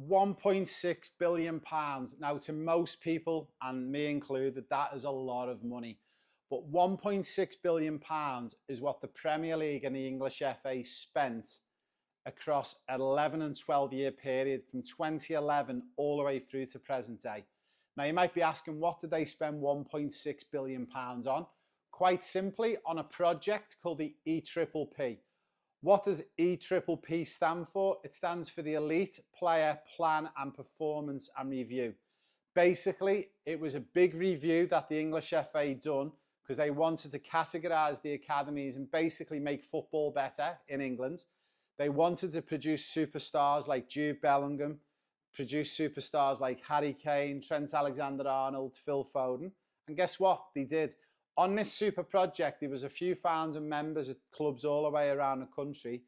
1.6 billion pounds. Now, to most people, and me included, that is a lot of money. But 1.6 billion pounds is what the Premier League and the English FA spent across an 11 and 12-year period from 2011 all the way through to present day. Now, you might be asking, what did they spend 1.6 billion pounds on? Quite simply, on a project called the EPPP. What does EPPP stand for? It stands for the Elite Player Plan and Performance and Review. Basically, it was a big review that the English FA done because they wanted to categorise the academies and basically make football better in England. They wanted to produce superstars like Jude Bellingham, produce superstars like Harry Kane, Trent Alexander-Arnold, Phil Foden. And guess what? They did. On this super project, there was a few founding members at clubs all the way around the country.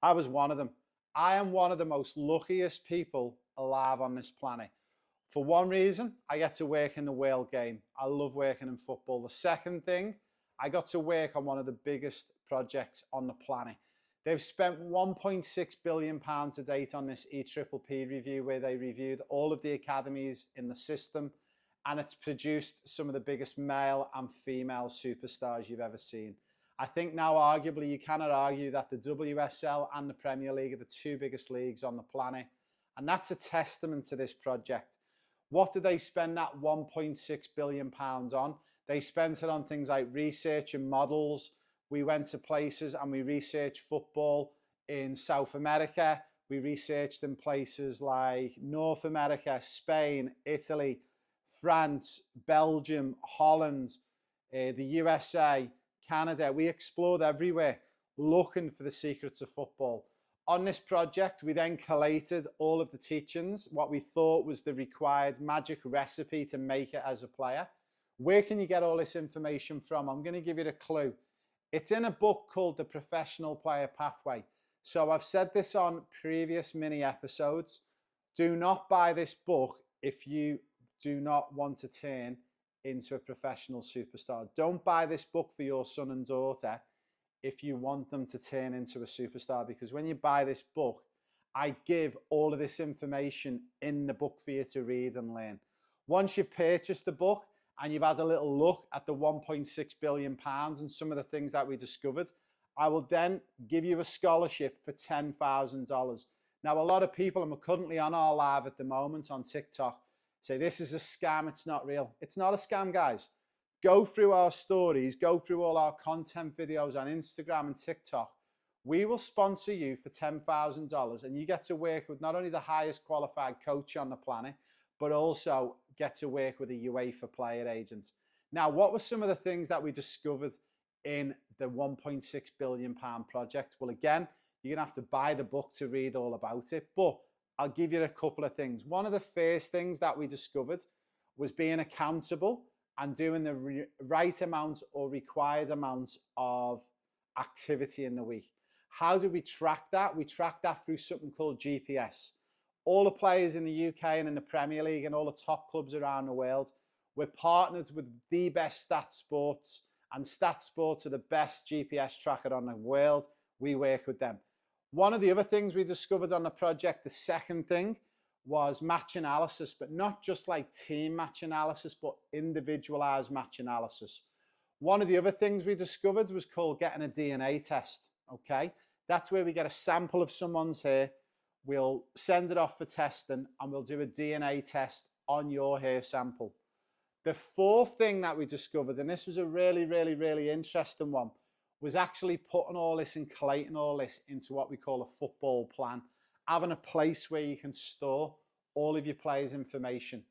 I was one of them. I am one of the most luckiest people alive on this planet. For one reason, I get to work in the world game. I love working in football. The second thing, I got to work on one of the biggest projects on the planet. They've spent 1.6 billion pounds to date on this EPPP review, where they reviewed all of the academies in the system, and it's produced some of the biggest male and female superstars you've ever seen. I think now, arguably, you cannot argue that the WSL and the Premier League are the two biggest leagues on the planet, and that's a testament to this project. What did they spend that 1.6 billion pounds on? They spent it on things like research and models. We went to places and we researched football in South America. We researched in places like North America, Spain, Italy, France, Belgium, Holland, the USA, Canada. We explored everywhere looking for the secrets of football. On this project, we then collated all of the teachings, what we thought was the required magic recipe to make it as a player. Where can you get all this information from? I'm going to give you a clue. It's in a book called The Professional Player Pathway. So I've said this on previous mini episodes. Do not buy this book if you do not want to turn into a professional superstar. Don't buy this book for your son and daughter if you want them to turn into a superstar, because when you buy this book, I give all of this information in the book for you to read and learn. Once you've purchased the book and you've had a little look at the 1.6 billion pounds and some of the things that we discovered, I will then give you a scholarship for $10,000. Now, a lot of people, and we're currently on our live at the moment on TikTok, say this is a scam, it's not real. It's not a scam, guys. Go through our stories, go through all our content videos on Instagram and TikTok. We will sponsor you for $10,000 and you get to work with not only the highest qualified coach on the planet, but also get to work with a UEFA Player Agent. Now, what were some of the things that we discovered in the 1.6 billion pound project? Well, again, you're gonna have to buy the book to read all about it, but I'll give you a couple of things. One of the first things that we discovered was being accountable and doing the right amount or required amounts of activity in the week. How do we track that? We track that through something called GPS. All the players in the UK and in the Premier League and all the top clubs around the world, we're partnered with the best Stat Sports, and Stat Sports are the best GPS tracker on the world. We work with them. One of the other things we discovered on the project, the second thing, was match analysis, but not just like team match analysis, but individualized match analysis. One of the other things we discovered was called getting a DNA test, okay? That's where we get a sample of someone's hair, we'll send it off for testing, and we'll do a DNA test on your hair sample. The fourth thing that we discovered, and this was a really, really, really interesting one, was actually putting all this and collating all this into what we call a football plan, having a place where you can store all of your players' information.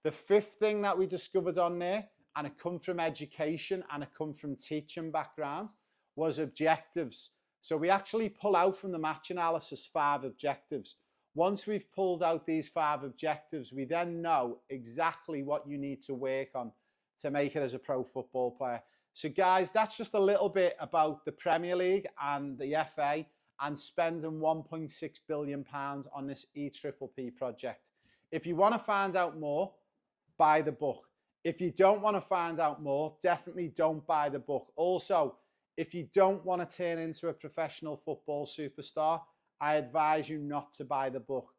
The fifth thing that we discovered on there, and it come from education and it come from teaching background, was objectives. So we actually pull out from the match analysis 5 objectives. Once we've pulled out these 5 objectives, we then know exactly what you need to work on to make it as a pro football player. So guys, that's just a little bit about the Premier League and the FA and spending 1.6 billion pounds on this EPPP project. If you want to find out more, buy the book. If you don't want to find out more, definitely don't buy the book. Also, if you don't want to turn into a professional football superstar, I advise you not to buy the book.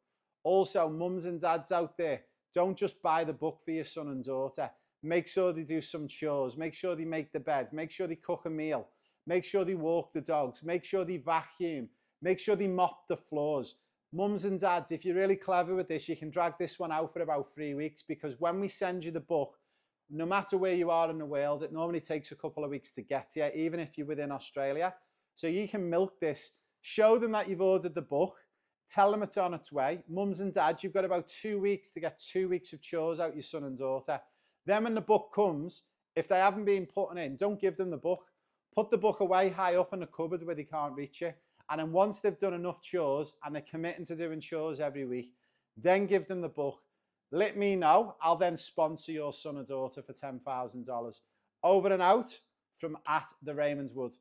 Also, mums and dads out there, don't just buy the book for your son and daughter. Make sure they do some chores. Make sure they make the bed. Make sure they cook a meal. Make sure they walk the dogs. Make sure they vacuum. Make sure they mop the floors. Mums and dads, if you're really clever with this, you can drag this one out for about 3 weeks, because when we send you the book, no matter where you are in the world, it normally takes a couple of weeks to get to you, even if you're within Australia. So you can milk this, show them that you've ordered the book, tell them it's on its way. Mums and dads, you've got about 2 weeks to get 2 weeks of chores out your son and daughter. Then when the book comes, if they haven't been putting in, don't give them the book. Put the book away high up in the cupboard where they can't reach it. And then once they've done enough chores and they're committing to doing chores every week, then give them the book. Let me know. I'll then sponsor your son or daughter for $10,000. Over and out from @the Raymond Wood.